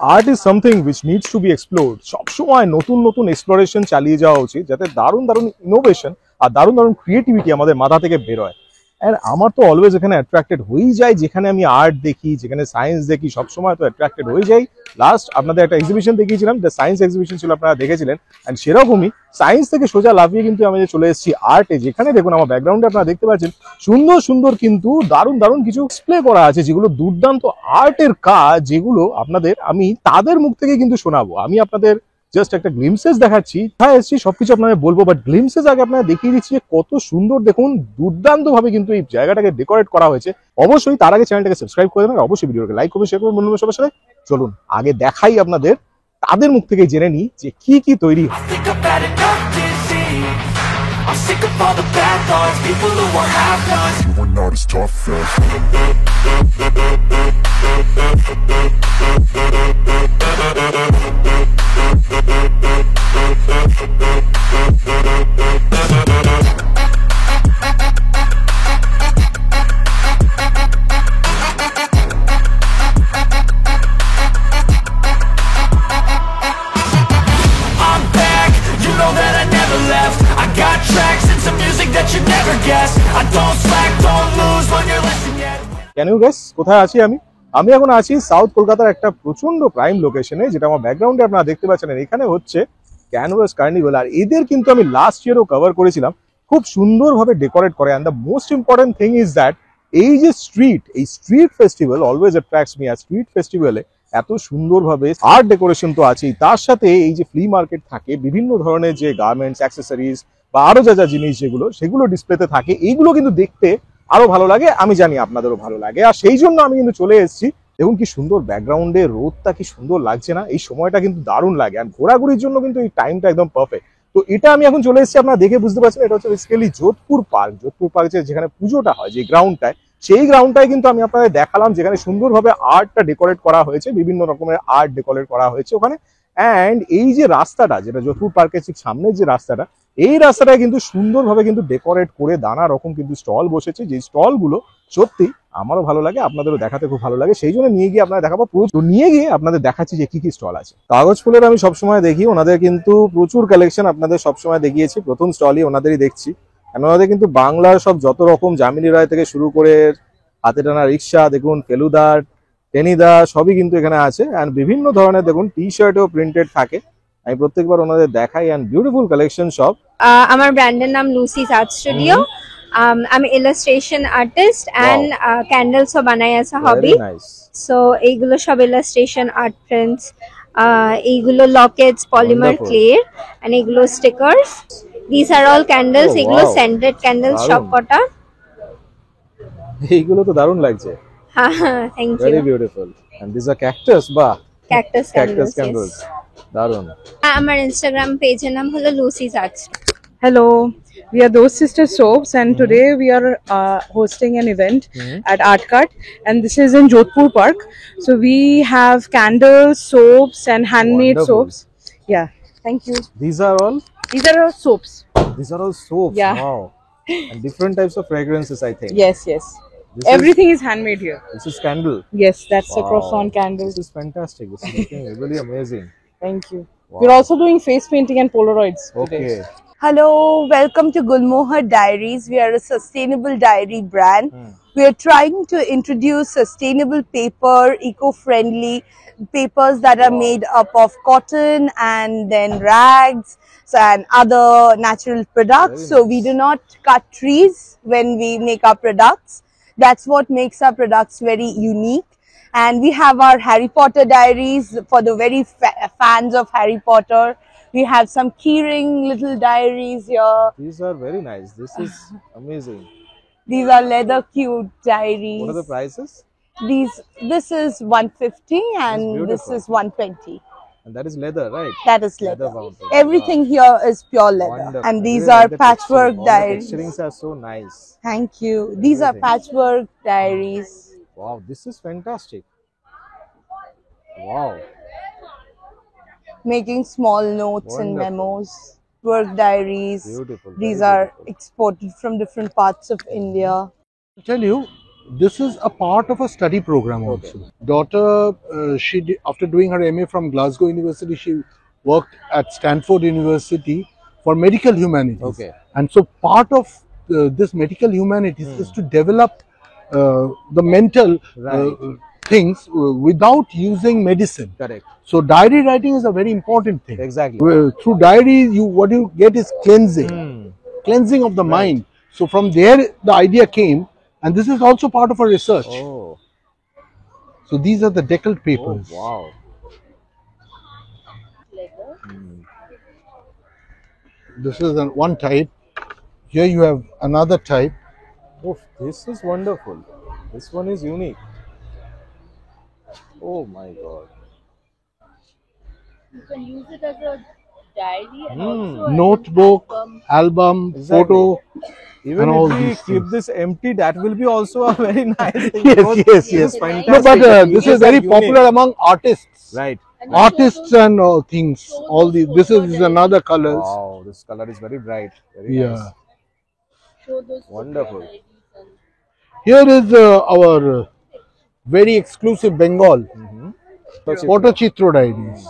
Art is something which needs to be explored. সবসময় নতুন নতুন এক্সপ্লোরেশন চালিয়ে যাওয়া উচিত, যাতে দারুণ দারুণ ইনোভেশন আর দারুণ দারুণ ক্রিয়েটিভিটি আমাদের মাথা থেকে বেরোয়। আর আমার তো অলওয়েজ এখানে অ্যাট্রাক্টেড হয়েই যায়, যেখানে আমি আর্ট দেখি, যেখানে সায়েন্স দেখি, সবসময় তো অ্যাট্রাক্টেড হয়ে যাই। লাস্ট আপনাদের একটা এক্সিবিশন দেখিয়েছিলাম, দ্য সায়েন্স এক্সিবিশন ছিল, আপনারা দেখেছিলেন। অ্যান্ড সেরকমই সায়েন্স থেকে সোজা লাফিয়ে কিন্তু আমি চলে এসেছি আর্টে, যেখানে দেখুন আমার ব্যাকগ্রাউন্ডে আপনারা দেখতে পাচ্ছেন সুন্দর সুন্দর কিন্তু দারুণ দারুণ কিছু ডিসপ্লে করা আছে, যেগুলো দুর্দান্ত আর্টের কাজ, যেগুলো আপনাদের আমি তাদের মুখ থেকে কিন্তু শোনাবো। আমি আপনাদের জাস্ট একটা গ্লিমসেস দেখাচ্ছি, হ্যাঁ এসছি সবকিছু আপনাদের বলবো, বাট গ্লিমসেস আগে আপনারা দেখিয়ে দিচ্ছি যে কত সুন্দর দেখুন দুর্দান্ত ভাবে কিন্তু এই জায়গাটাকে ডেকোরেট করা হয়েছে। অবশ্যই তার আগে চ্যানেলটাকে সাবস্ক্রাইব করে দেবেন, আর অবশ্যই ভিডিওকে লাইক করবেন, শেয়ার করবেন বন্ধুদের সবার সাথে। চলুন আগে দেখাই আপনাদের, তাদের মুখ থেকে জেনে নিই যে কি কি তৈরি হয়। I'm sick of all the bad thoughts, people who are half-nots. You are not as tough as Can you guess কোথায় আছি আমি? আমি এখন আছি সাউথ কলকাতার একটা প্রচন্ড প্রাইম লোকেশনে, যেটা আমার ব্যাকগ্রাউন্ডে আপনারা দেখতে পাচ্ছেন। এখানে হচ্ছে ক্যানভাস কার্নিভাল, আর এদের কিন্তু আমি লাস্ট ইয়ারও কভার করেছিলাম। খুব সুন্দরভাবে ডেকোরেট করে, and the most important thing is that এই যে এই street festival always attracts me. আর স্ট্রিট ফেস্টিভ্যালে এত সুন্দরভাবে আর্ট ডেকোরেশন তো আছেই, তার সাথে এই যে ফ্লি মার্কেট থাকে, বিভিন্ন ধরনের যে গার্মেন্টস, অ্যাক্সেসরিজ বা আরো যা যা জিনিস সেগুলো ডিসপ্লেতে থাকে, এইগুলো কিন্তু দেখতে আরো ভালো লাগে। আমি জানি আপনাদেরও ভালো লাগে, আর সেই জন্য আমি কিন্তু চলে এসেছি। দেখুন কি সুন্দর ব্যাকগ্রাউন্ডে রোদটা, কি সুন্দর লাগছে না? এই সময়টা কিন্তু দারুণ লাগে, আর ঘোরাঘুরির জন্য কিন্তু এই টাইমটা একদম পারফেক্ট। তো এটা আমি এখন চলে এসেছি, আপনারা দেখে বুঝতে পারছেন, এটা হচ্ছে basically Jodhpur park. Jodhpur park যেখানে পুজোটা হয়, যে গ্রাউন্ডটায়, সেই গ্রাউন্ডটায় কিন্তু আমি আপনাদের দেখালাম, যেখানে সুন্দরভাবে আর্টটা ডেকোরেট করা হয়েছে, বিভিন্ন রকমের আর্ট ডেকোরেট করা হয়েছে ওখানে। অ্যান্ড এই যে রাস্তাটা, যেটা যোধপুর পার্কের ঠিক সামনের যে রাস্তাটা, এই রাস্তাটায় কিন্তু সুন্দরভাবে কিন্তু ডেকোরেট করে নানা রকম কিন্তু স্টল বসেছে, যে স্টলগুলো সত্যি আমারও ভালো লাগে, আপনাদেরও দেখাতে খুব ভালো লাগে। সেই জন্য নিয়ে গিয়ে আপনারা দেখাবো, নিয়ে গিয়ে আপনাদের দেখাচ্ছি যে কি কি স্টল আছে। কাগজ ফুলের আমি সবসময় দেখি, ওনাদের কিন্তু প্রচুর কালেকশন আপনাদের সবসময় দেখিয়েছি। প্রথম স্টলই ওনাদেরই দেখছি, কেন ওনাদের কিন্তু বাংলার সব যত রকম জামিনী রায় থেকে শুরু করে হাতে টানা রিক্সা, দেখুন ফেলুদার, টেনিদা, সবই কিন্তু এখানে আছে। অ্যান্ড বিভিন্ন ধরনের দেখুন টি শার্টও প্রিন্টেড থাকে, আমি প্রত্যেকবার ওনাদের দেখাই। অ্যান্ড বিউটিফুল কালেকশন সব। আমার ব্র্যান্ডের নাম লুসিস আর্ট স্টুডিও। আমি ইলাস্ট্রেশন আর্টিস্ট অ্যান্ড ক্যান্ডেলসও বানাই as a hobby. সো এইগুলো সব ইলাস্ট্রেশন আর্ট প্রিন্টস, এইগুলো লকেটস পলিমার ক্লের, এন্ড এইগুলো stickers. This are all candles, এগুলো সেন্টেড ক্যান্ডেলস সব কটা। এইগুলো তো দারুণ লাগছে। হ্যাঁ, thank you. Very beautiful. And this are cactus, বাহ, ক্যাকটাস ক্যান্ডেলস, দারুণ। আমার ইনস্টাগ্রাম পেজের নাম হলো Lucy's art. Hello, we are Those Sister Soaps, and today we are hosting an event at Art Cart, and this is in Jodhpur Park. So we have candles, soaps, and handmade soaps. Yeah, thank you. These are all soaps. These are all soaps. Yeah. Wow. And different types of fragrances, I think. Yes. Everything is handmade here. This is candle. Yes, that's a Wow. croissant candle. This is fantastic. This is looking really amazing. Thank you. Wow. We're also doing face painting and Polaroids today. Okay. Hello, welcome to Gulmohar Diaries. We are a sustainable diary brand. We are trying to introduce sustainable paper, eco-friendly papers that are made up of cotton and then rags and other natural products. So we do not cut trees when we make our products. That's what makes our products very unique. And we have our Harry Potter diaries for the very fans of Harry Potter. We have some keyring little diaries here. These are very nice. This is amazing. These are leather cute diaries. What are the prices? This is 150 and this is 120. And that is leather, right? That is leather. Bound. Everything here is pure leather. Wonderful. And these Really are like the patchwork texturing. All diaries. the texturings are so nice. Thank you. These are Everything. patchwork diaries. Wow, this is fantastic. Wow. Making small notes and Wonderful. memos. Work diaries. Beautiful. These very are beautiful. exported from different parts of India. To tell you, This is a part of a study program also. Daughter, after doing her MA from Glasgow University, she worked at Stanford University for medical humanities. Okay. And so part of this medical humanities is to develop the mental things without using medicine. Correct. So diary writing is a very important thing. Exactly. Through diary, what you get is cleansing, cleansing of the mind. So from there, the idea came, and this is also part of our research. Oh. So these are the deckled Oh, papers. wow. This is one type. Here you have another type. Oh, this is wonderful. This one is unique. Oh my god. You can use it as a diary and also as Notebook, an album, Exactly. photo. Even And all if we these keep things. this empty, that will be also a very nice thing. Yes, because yes, this yes. is No, fantastic. but The this images is very are unique. popular among artists. Right. And Artists and things. All these. This is another colors. Wow, this color is very bright. Very Yeah. nice. show those Wonderful. photos and Here is our very exclusive Bengal Photochitro diaries.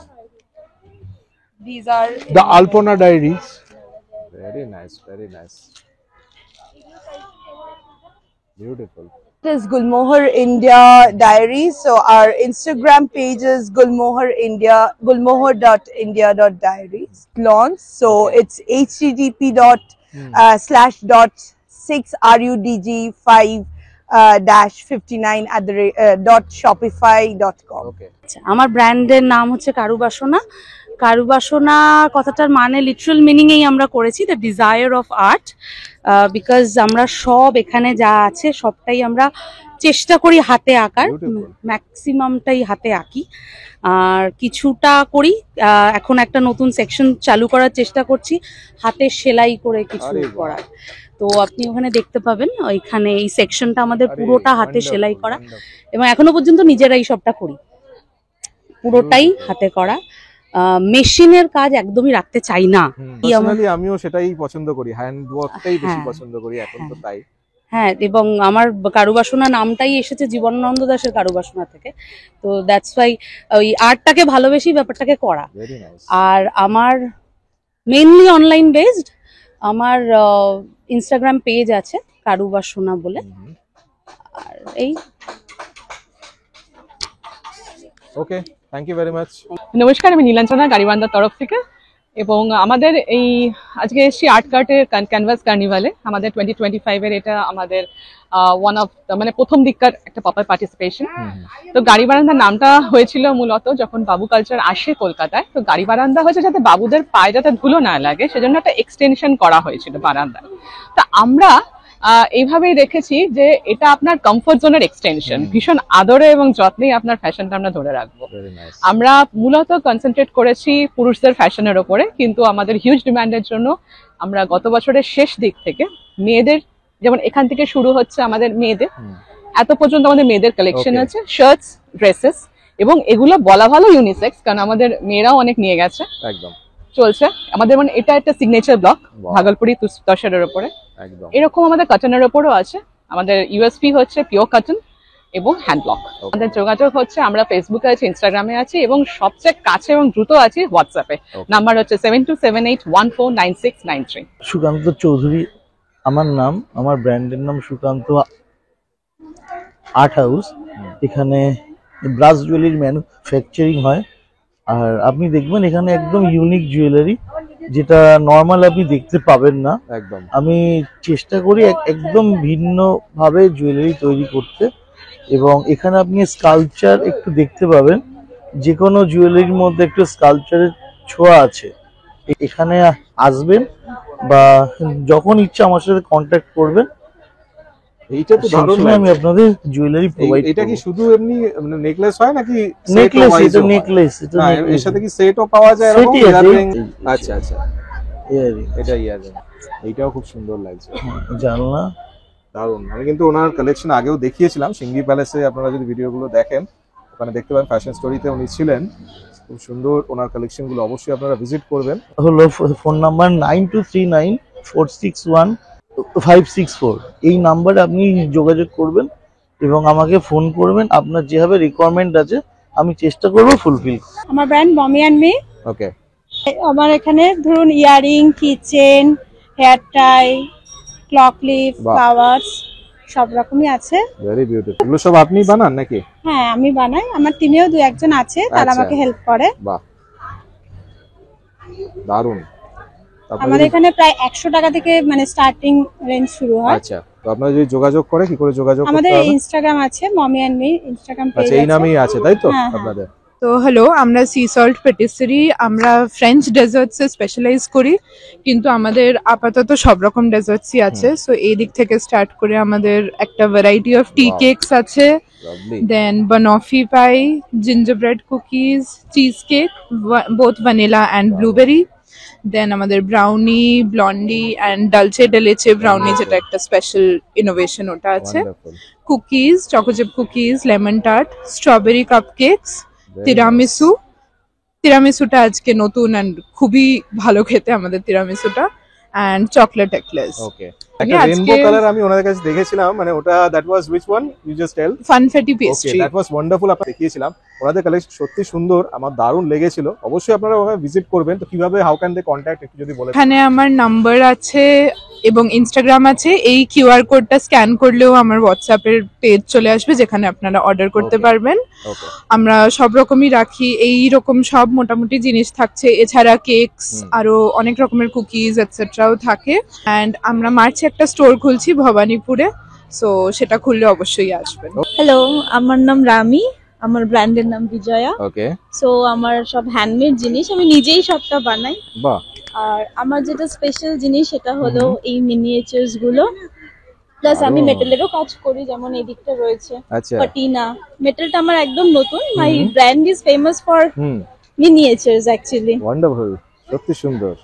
These are The Alpona diaries. Very nice. Very nice. Beautiful. It is Gulmohar India Diaries. So our Instagram page is Gulmohar India, gulmohar.india.diaries. Launch. So it's http://6rudg5 -59 .shopify.com. Okay. আমার ব্র্যান্ডের নাম হচ্ছে কারুবাসনা। কারুবাসনা কথাটার মানে literal মিনিংয়েই আমরা করেছি the desire of art, because আমরা সব এখানে যা আছে সবটাই আমরা চেষ্টা করি হাতে আঁকার, Beautiful. ম্যাক্সিমামটাই হাতে আঁকি, আর কিছুটা করি। এখন একটা নতুন সেকশন চালু করার চেষ্টা করছি হাতে সেলাই করে কিছু আরে বাহ। করার। তো আপনি ওখানে দেখতে পাবেন, ওইখানে এই সেকশনটা আমাদের আরে, পুরোটা হাতে wonderful, সেলাই করা, wonderful. এবং এখনো পর্যন্ত নিজেরাই সবটা করি, পুরোটাই হাতে করা। মেশিনের কাজ একদমই রাখতে চাই না। এই আমার- Personally, আমিও সেটাই পছন্দ করি, হ্যান্ড ওয়ার্কটাই বেশি হ্যাঁ, পছন্দ করি এখন তো তাই। হ্যাঁ, এবং আমার কারুবাসনা নামটাই এসেছে জীবনানন্দ দাশের কারুবাসনা থেকে। তো দ্যাটস ওয়াই ওই আর্টটাকে ভালোবেসি, ব্যাপারটাকে করা। Very nice. আর আমার মেইনলি অনলাইন বেসড, আমার ইনস্টাগ্রাম পেজ আছে কারুবাসনা বলে। আর এই okay, thank you very much. নমস্কার, আমি নীলাঞ্জনা গাড়িবান্ধার তরফ থেকে, এবং আমাদের এই আজকে এসেছি আর্ট কার্টের ক্যানভাস কার্নিভালে। আমাদের 2025-এর এটা আমাদের ওয়ান অফ মানে প্রথম দিককার একটা প্রপার পার্টিসিপেশন। তো গাড়ি বারান্দা নামটা হয়েছিল মূলত যখন বাবু কালচার আসে কলকাতায়। তো গাড়ি বারান্দা হয়েছে যাতে বাবুদের পায়ে যাতে ধুলো না লাগে, সেজন্য একটা এক্সটেনশন করা হয়েছিল বারান্দায়। তা আমরা এইভাবেই রেখেছি যে এটা আপনার কমফোর্ট জোনের এক্সটেনশন, ভীষণ আদরে এবং যত্নেই আপনার ফ্যাশনটা আমরা ধরে রাখবো। Very nice. আমরা মূলত কনসেন্ট্রেট করেছি পুরুষদের ফ্যাশনের ওপরে, কিন্তু আমাদের হিউজ ডিমান্ডের জন্য আমরা গত বছরের শেষ দিক থেকে মেয়েদের, যেমন এখান থেকে শুরু হচ্ছে আমাদের মেয়েদের, এত পর্যন্ত আমাদের মেয়েদের কালেকশন Okay. আছে, শার্টস, ড্রেসেস, এবং এগুলো বলা ভালো ইউনিসেক্স, কারণ আমাদের মেয়েরাও অনেক নিয়ে গেছে, একদম চলছে আমাদের। মানে এটা একটা সিগনেচার ব্লক Wow. ভাগলপুরি তসরের ওপরে। একদম। এরকম আমাদের কটনের ওপরও আছে। আমাদের ইউএসপি হচ্ছে পিওর কটন এবং হ্যান্ড ব্লক। আমাদের যোগাযোগ হচ্ছে, আমরা ফেসবুকে আছি, ইনস্টাগ্রামে আছি, এবং সবচেয়ে কাছে এবং দ্রুত আছি হোয়াটসঅ্যাপে। নাম্বার হচ্ছে 7278149693। সুকান্ত চৌধুরী আমার নাম, আমার ব্র্যান্ডের নাম সুকান্ত আর্ট হাউস। এখানে ব্রাস জুয়েলারি ম্যানুফ্যাকচারিং হয়, আর আপনি দেখবেন এখানে একদম ইউনিক জুয়েলারি, যেটা নর্মাল আপনি দেখতে পাবেন না। একদম। আমি চেষ্টা করি একদম ভিন্ন ভাবে জুয়েলারি তৈরি করতে, এবং এখানে আপনি স্কাল্পচার একটু দেখতে পাবেন, যে কোনো জুয়েলারির মধ্যে একটু স্কাল্পচারের ছোঁয়া আছে। এখানে আসবেন বা যখন ইচ্ছা আমার সাথে কন্ট্যাক্ট করবেন, এইটা তো সেই দারুণ সময় আমি লাগছে। আপনাদের জুয়েলারি প্রোভাইড এটা কি শুধু এমনি নেকলেস হয় নাকি নেকলেস? এটা নেকলেস, এটা না, necklace। এর সাথে কি সেটও পাওয়া যায় এরকম? সেটই আছে। earring? আচ্ছা আচ্ছা, Earring। এটা ইয়ারিং। এইটাও খুব সুন্দর লাগছে, জানলা। দারুণ। আমি কিন্তু ওনার কালেকশন আগেও দেখিয়েছিলাম সিঙ্গি প্যালেসে, আপনারা যদি ভিডিওগুলো দেখেন ওখানে দেখতে পাবেন, ফ্যাশন স্টোরিতে উনি ছিলেন। খুব সুন্দর ওনার কালেকশন গুলো, অবশ্যই আপনারা ভিজিট করবেন। হলো ফোন নাম্বার 9239461564। এই নাম্বারে আপনি যোগাযোগ করবেন, এবং আমাকে ফোন করবেন, আপনার যেভাবে রিকোয়ারমেন্ট আছে আমি চেষ্টা করবো ফুলফিল। আমার ব্র্যান্ড মমি অ্যান্ড মি। ওকে, আমার এখানে ধরুন ইয়ারিং, কিচেন, হেয়ার টাই, ক্লক লিফ, বাহ। ফ্লাওয়ার্স সব রকমই আছে। Very beautiful. এগুলো সব আপনি বানান নাকি? হ্যাঁ, আমি বানাই, আমার টিমেও দু একজন আছে তারা আচ্ছা। আমাকে হেল্প করে। বাহ, দারুণ। আপনারা আমাদের যদি- এখানে প্রায় 100 টাকা থেকে মানে স্টার্টিং রেঞ্জ শুরু হয়। আচ্ছা, তো আপনারা যদি যোগাযোগ করে কি করে যোগাযোগ করতে আমাদের হবে? ইনস্টাগ্রাম আছে, mommy and me Instagram page আচ্ছা, এই আছে। নামেই আছে তাই তো হ্যাঁ, হ্যাঁ। আপনাদের? তো হ্যালো, আমরা সি সল্ট পেটিসেরি, আমরা ফ্রেঞ্চ ডেজার্টসে স্পেশালাইজ করি, কিন্তু আমাদের আপাতত সব রকম ডেজার্টসই আছে। সো এই দিক থেকে স্টার্ট করে আমাদের একটা variety of tea Wow. Cakes আছে, lovely. Then banoffee pie, gingerbread cookies, cheese cake, both vanilla and blueberry, then আমাদের brownie, blondie and dulce de leche brownie, যেটা একটা স্পেশাল ইনোভেশন ওটা আছে, Wonderful. Cookies, choco chip cookies, lemon tart, strawberry cupcakes, Very tiramisu. তিরামিসুটা আজকে নতুন and খুবই ভালো খেতে আমাদের তিরামিসুটা, অ্যান্ড চকলেট এক্লেস। ওকে, আমি একটা আজকে- রেইনবো কালার আমি ওনাদের কাছে দেখেছিলাম, মানে ওটা that was which one you just tell? Funfetti okay, pastry. That was wonderful. আপনারা দেখিয়েছিলাম, ওনাদের কালেকশন সত্যি সুন্দর, আমার দারুণ লেগেছিল। অবশ্যই আপনারা ওখানে ভিজিট করবেন। তো কিভাবে, হাউ ক্যান দে কন্ট্যাক্ট, একটু যদি বলেন। এখানে আমার নাম্বার আছে এবং ইনস্টাগ্রাম আছে। এই কিউআর কোডটা স্ক্যান করলেও আমার হোয়াটসঅ্যাপের পেজ চলে আসবে, যেখানে আপনারা অর্ডার করতে Okay. পারবেন। ওকে, আমরা সব রকমই রাখি, এই রকম সব মোটামুটি জিনিস থাকছে, এছাড়া কেকস, আরো অনেক রকমের কুকিজ এটসেট্রাও থাকে। অ্যান্ড আমরা মার্চে একটা স্টোর খুলছি ভবানীপুরে, সো সেটা খুললে অবশ্যই আসবেন। হ্যালো, আমার নাম রামি, আমার ব্র্যান্ডের নাম বিজয়া। ওকে, সো আমার সব হ্যান্ডমেড জিনিস, আমি নিজেই সবটা বানাই। বাহ, আর আমার যেটা স্পেশাল জিনিস সেটা হলো এই মিনিয়েচার্স গুলো, প্লাস আমি দারুণ। মেটালেরও কাজ করি, যেমন এই দিকটা রয়েছে আচ্ছা, পাটিনা। মেটালটা আমার একদম নতুন, my brand is famous for hmm, মিনিয়েচার্স actually. Wonderful, সত্যি সুন্দর।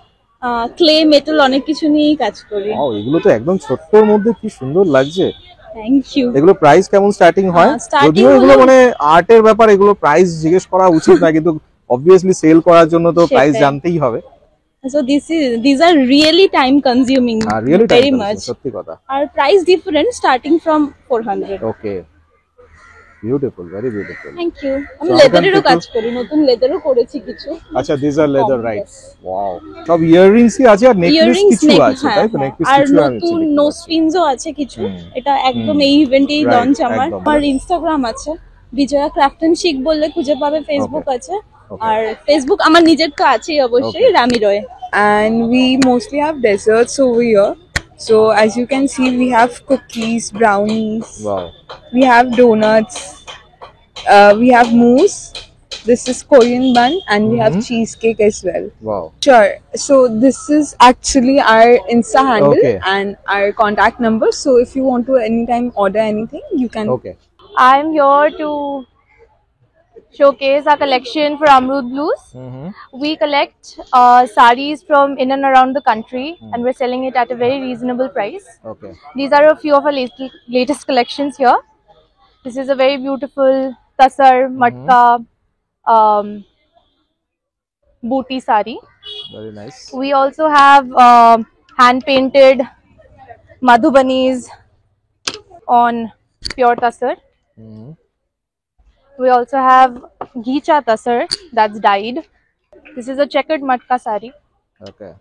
ক্লে, মেটাল অনেক কিছু নিয়েই কাজ করি। ওয়াও, এগুলো তো একদম ছোট্টর মধ্যে কি সুন্দর লাগছে। Thank you. এগুলো প্রাইস কেমন স্টার্টিং হয়? starting যদিও এগুলো হলো- মানে আর্টের ব্যাপার, এগুলো প্রাইস জিজ্ঞেস করা উচিত না, কিন্তু অবভিয়াসলি সেল করার জন্য তো প্রাইস সেটাই। জানতেই হবে। So these are really time consuming, are really very much. সত্যি কথা। Our price different starting from 400. Okay, beautiful, very beautiful. Thank you. আমি So, লেদারেরও I can কাজ করি, নতুন লেদারও করেছি কিছু। আচ্ছা, this are leather, Yes. Right? Wow, সব ইয়াররিংসই আছে আর নেকলেস Earrings, কিছু neck, আছে হ্যাঁ, তাই তো? হ্যাঁ। নেকলেস আর কিছু আমি নতুন দেখতে নোজ পাচ্ছি। পিনসও আছে কিছু। হুম। এটা একদম এই ইভেন্টেই Right, লঞ্চ আমার। একদম। আমার ইনস্টাগ্রাম আছে, বিজয়া ক্রাফট এন্ড শিক বললে খুঁজে পাবে। ফেসবুক আছে, Okay. আর ফেসবুক আমার নিজের তো আছেই অবশ্যই, Okay. Rami Roy. And we mostly have desserts over here. So as you can see, we have cookies, brownies, wow, we have donuts, we have mousse. This is Korean bun, and we have cheesecake as well. Wow, Sure. So this is actually our Insta handle Okay. and our contact number. So if you want to anytime order anything, you can. Okay, I'm here to showcase our collection for Amrud Blues. We collect sarees from in and around the country, and we're selling it at a very reasonable price. Okay, These are a few of our latest collections here. This is a very beautiful tasar, matka, booty sari. Very nice. We also have hand-painted madhubanis on pure tasar. We also have Ghicha Tasar that's dyed. This is a checkered matka sari. Okay,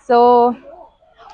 So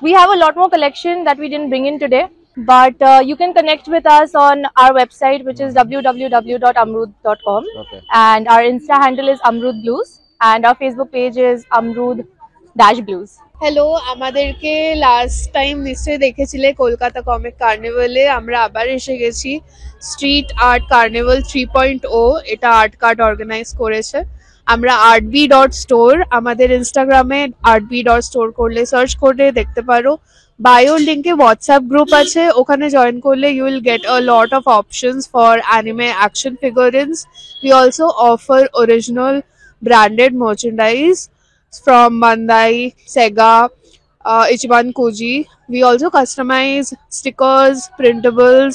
we have a lot more collection that we didn't bring in today, but you can connect with us on our website, which is www.amrud.com, Okay. and our Insta handle is Amrud Blues, and our Facebook page is Amrud-Blues. Hello, আমাদেরকে last time নিশ্চয়ই দেখেছিলে Kolkata comic কার্নিভালে। আমরা আবার এসে গেছি street art carnival 3.0। এটা art cart organise করেছে। আমরা artb.store, আমাদের ইনস্টাগ্রামে artb.store করলে সার্চ করে দেখতে পারো। বায়োর লিঙ্কে হোয়াটসঅ্যাপ গ্রুপ আছে, ওখানে জয়েন করলে you will get a lot of options for anime action figurines. We also offer original branded merchandise from Bandai, Sega, Ichiban Koji. We also customize stickers, printables,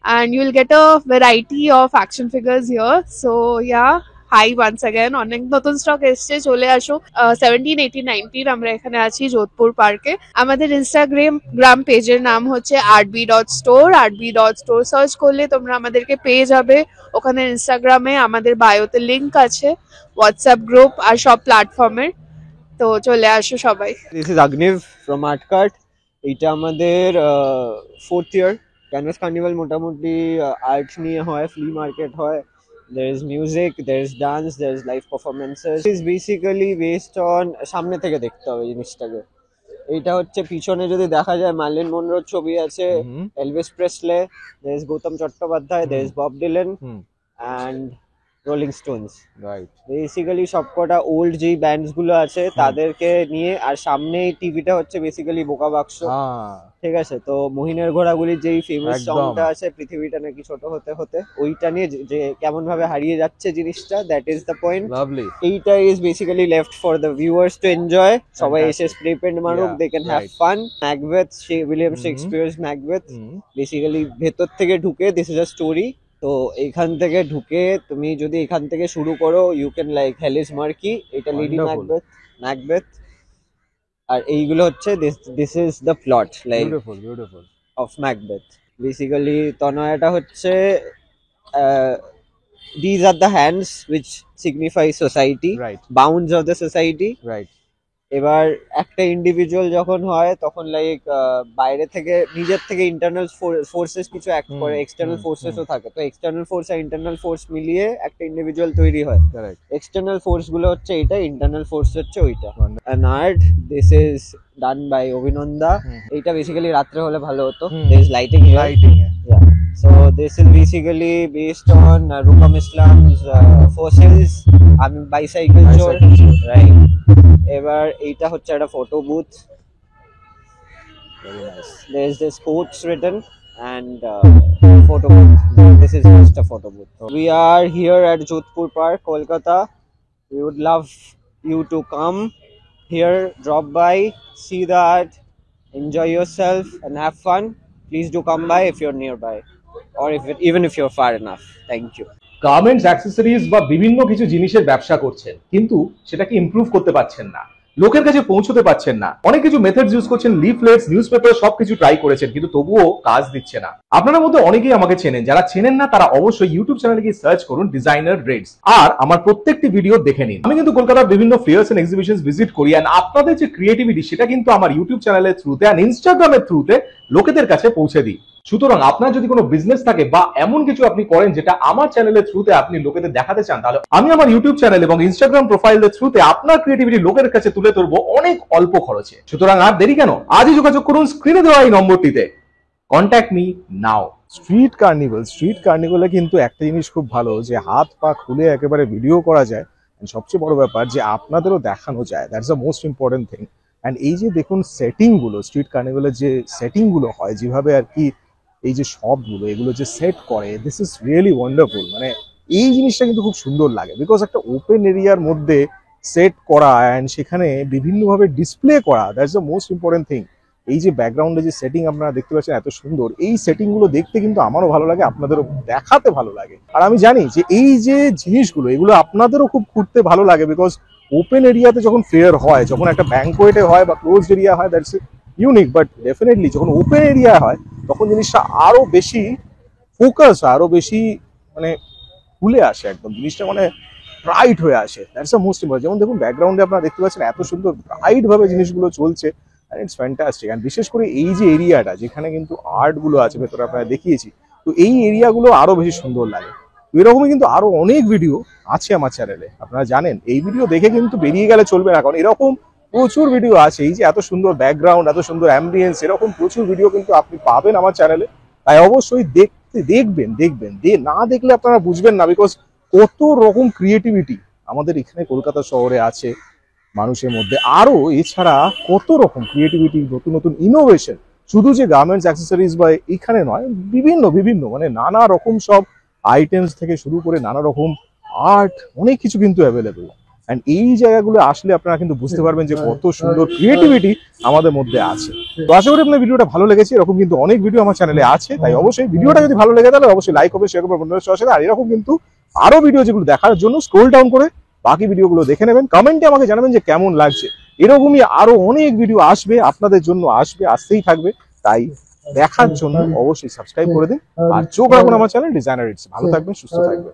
and you'll get a variety of action figures here. So yeah, hi once again, অনেক নতুন stock এসছে, চলে আসো। 17, 18, 19 আমরা এখানে আছি যোধপুর পার্কে। আমাদের ইনস্টাগ্রাম পেজের নাম হচ্ছে rb.store। rb.store সার্চ করলে তোমরা আমাদেরকে পেয়ে যাবে। ওখানে ইনস্টাগ্রামে আমাদের বায়োতে লিংক আছে, হোয়াটসঅ্যাপ গ্রুপ আর সব প্ল্যাটফর্মের। তো চলে আসো সবাই। This is Agnibh from Artkart. এটা আমাদের 4th ইয়ার। ক্যানভাস কার্নিভাল মোটামুটি আর্ট নিয়ে হয়, ফ্লি মার্কেট হয়, there is music, there is dance, there is live performances. It is basically based on সামনে থেকে দেখতে হবে জিনিসটাকে। এইটা হচ্ছে পিছনে যদি দেখা যায় মার্লিন মনরোর ছবি আছে, Elvis Presley, there is Goutam Chattopadhyay, there is Bob Dylan and Rolling Stones. Right, basically সবকটা ওল্ড যেই ব্যান্ডস গুলো আছে তাদেরকে নিয়ে, আর সামনে টিভিটা হচ্ছে বেসিক্যালি বোকা বাক্স। ঠিক আছে, তো মহিনের ঘোড়াগুলির যেই ফেমাস সংটা আছে পৃথিবীটা নাকি ছোট হতে হতে, ওইটা নিয়ে যে কেমন ভাবে হারিয়ে যাচ্ছে জিনিসটা, that is the point. Lovely. এইটা is basically left for the viewers to enjoy. সবাই এসে স্প্রে পেন্ট মারুক, they can have fun. Macbeth, William Shakespeare's Macbeth, basically ভেতর থেকে ঢুকে দিস ইজ আ স্টোরি। তো এইখান থেকে ঢুকে তুমি যদি এখান থেকে শুরু করো, ইউ ক্যান লাইক হেলিস মার্কি, এটা লেডি ম্যাকবেথ। আর এইগুলো হচ্ছে this is the plot like beautiful of Macbeth. Basically তনয়াটা হচ্ছে these are the hands which signify society, right, bounds of the society, right. এবার একটা ইন্ডিভিজুয়াল যখন হয় তখন লাইক বাইরে থেকে নিজের থেকে ইন্টারনাল ফোর্সেস কিছু অ্যাক্ট করে, এক্সটার্নাল ফোর্সেসও থাকে। তো এক্সটার্নাল ফোর্স আর ইন্টারনাল ফোর্স মিলিয়ে একটা ইন্ডিভিজুয়াল তৈরি হয়। এক্সটার্নাল ফোর্স গুলো হচ্ছে এটা, ইন্টারনাল ফোর্স হচ্ছে ওইটা। An art, this is done by Abhinanda. এইটা বেসিক্যালি রাত্রে হলে ভালো হতো, there is lighting here. Yeah, so this is basically based on Rupam Islam's fossils. I'm bicycle chore, right. এবার এইটা হচ্ছে একটা photo booth. Very nice. There is this quotes written and photo booth. This is just a photo booth. We are here at Jodhpur Park, Kolkata. We would love you to come here, drop by, see the art, enjoy yourself and have fun. Please do come by if you're nearby, or even if you're far enough. Thank you. Garments, accessories বা বিভিন্ন কিছু জিনিসের ব্যবসা করছেন, কিন্তু সেটাকে improve করতে পারছেন না, লোকের কাছে পৌঁছতে পারছেন না। অনেক কিছু মেথডস ইউজ করছেন, লিফলেটস, নিউজপেপার, সবকিছু ট্রাই করেছেন, কিন্তু তবুও কাজ দিচ্ছে না। আপনাদের মধ্যে অনেকেই আমাকে চেনেন, যারা চেনেন না তারা অবশ্যই ইউটিউব চ্যানেলে গিয়ে সার্চ করুন ডিজাইনার রেডস, আর আমার প্রত্যেকটি ভিডিও দেখে নিন। আমি কিন্তু কলকাতার বিভিন্ন ফেয়ার্স এন্ড এক্সিবিশনস ভিজিট করি, আর আপনাদের যে ক্রিয়েটিভিটি সেটা কিন্তু আমার ইউটিউব চ্যানেলের থ্রুতে আর ইনস্টাগ্রামের থ্রুতে লোকেদের কাছে পৌঁছে দিই। সুতরাং আপনার যদি কোনো বিজনেস থাকে বা এমন কিছু আপনি করেন যেটা আমার চ্যানেলের থ্রুতে আপনি লোকেদের দেখাতে চান, তাহলে আমি আমার ইউটিউব চ্যানেল এবং ইনস্টাগ্রাম প্রোফাইলের থ্রুতে আপনার ক্রিয়েটিভিটি লোকের কাছে তুলে ধরবো অনেক অল্প খরচে। সুতরাং আর দেরি কেন, আজই যোগাযোগ করুন স্ক্রিনে দেওয়া এই নম্বরটিতে। Contact me now. স্ট্রিট কার্নিভালে কিন্তু একটা জিনিস খুব ভালো, যে হাত পা খুলে একেবারে ভিডিও করা যায়। সবচেয়ে বড় ব্যাপার যে আপনাদেরও দেখানো যায়, that's the most important thing. And এই যে দেখুন সেটিং গুলো, স্ট্রিট কার্নিভালের যে সেটিং গুলো হয়, যেভাবে আর কি এই যে শপগুলো এগুলো যে সেট করে, দিস ইজ রিয়েলি ওয়ান্ডারফুল। মানে এই জিনিসটা কিন্তু খুব সুন্দর লাগে, বিকজ একটা ওপেন এরিয়ার মধ্যে সেট করা অ্যান্ড সেখানে বিভিন্নভাবে ডিসপ্লে করা, that's the most important thing. এই যে ব্যাকগ্রাউন্ডে যে সেটিং আপনারা দেখতে পাচ্ছেন এত সুন্দর, এই সেটিং গুলো দেখতে কিন্তু আমারও ভালো লাগে, আপনাদেরও দেখাতে ভালো লাগে। আর আমি জানি যে এই যে জিনিসগুলো এগুলো আপনাদেরও খুব ঘুরতে ভালো লাগে, বিকজ ওপেন এরিয়াতে যখন ফেয়ার হয়, যখন একটা ব্যাংকোয়েটে হয় বা ক্লোজড এরিয়া হয়, দ্যাটস ইউনিক। বাট ডেফিনেটলি যখন ওপেন এরিয়া হয় তখন জিনিসটা আরো বেশি ফোকাস হয়, আরো বেশি মানে খুলে আসে, একদম জিনিসটা মানে ব্রাইট হয়ে আসে। That's the most important. যেমন দেখুন ব্যাকগ্রাউন্ডে আপনারা দেখতে পাচ্ছেন এত সুন্দর ব্রাইট ভাবে জিনিসগুলো চলছে, এন্ড ইটস ফ্যান্টাস্টিক। এন্ড বিশেষ করে এই যে এরিয়াটা যেখানে কিন্তু আর্ট গুলো আছে ভেতরে আপনারা দেখিয়েছি, তো এই এরিয়াগুলো আরো বেশি সুন্দর লাগে। এরকমই কিন্তু আরো অনেক ভিডিও আছে আমার চ্যানেলে, আপনারা জানেন। এই ভিডিও দেখে কিন্তু বেরিয়ে গেলে চলবে না, কারণ এরকম প্রচুর ভিডিও আছে। এই যে এত সুন্দর ব্যাকগ্রাউন্ড, এত সুন্দর অ্যাম্বিয়েন্স, এরকম প্রচুর ভিডিও কিন্তু আপনি পাবেন আমার চ্যানেলে। তাই অবশ্যই দেখবেন। না দেখলে আপনারা বুঝবেন না, বিকজ কত রকম ক্রিয়েটিভিটি আমাদের এখানে কলকাতা শহরে আছে মানুষের মধ্যে। আরো এছাড়া কত রকম ক্রিয়েটিভিটি, নতুন নতুন ইনোভেশন, শুধু যে গার্মেন্টস অ্যাক্সেসরিজ বা এখানে নয়, বিভিন্ন মানে নানা রকম সব আইটেমস থেকে শুরু করে নানা রকম আর্ট, অনেক কিছু কিন্তু অ্যাভেলেবেল। এন্ড এই জায়গাগুলো আসলে আপনারা কিন্তু বুঝতে পারবেন যে কত সুন্দর ক্রিয়েটিভিটি আমাদের মধ্যে আছে। তো আশা করি আপনার ভিডিওটা ভালো লেগেছে। এরকম কিন্তু অনেক ভিডিও আমার চ্যানেলে আছে, তাই অবশ্যই ভিডিওটা যদি ভালো লেগে তাহলে অবশ্যই লাইক করবেন, শেয়ার করবেন বন্ধুদের সাথে। আর এরকম কিন্তু আরো ভিডিও যেগুলো দেখার জন্য স্ক্রোল ডাউন করে বাকি ভিডিওগুলো দেখে নেবেন। কমেন্টে আমাকে জানাবেন যে কেমন লাগছে। এরকমই আরো অনেক ভিডিও আসবে, আপনাদের জন্য আসবে, আসতেই থাকবে। তাই দেখার জন্য অবশ্যই সাবস্ক্রাইব করে দিন আর চোখ রাখুন আমার চ্যানেল ডিজাইনার ইটস। ভালো থাকবেন, সুস্থ থাকবেন।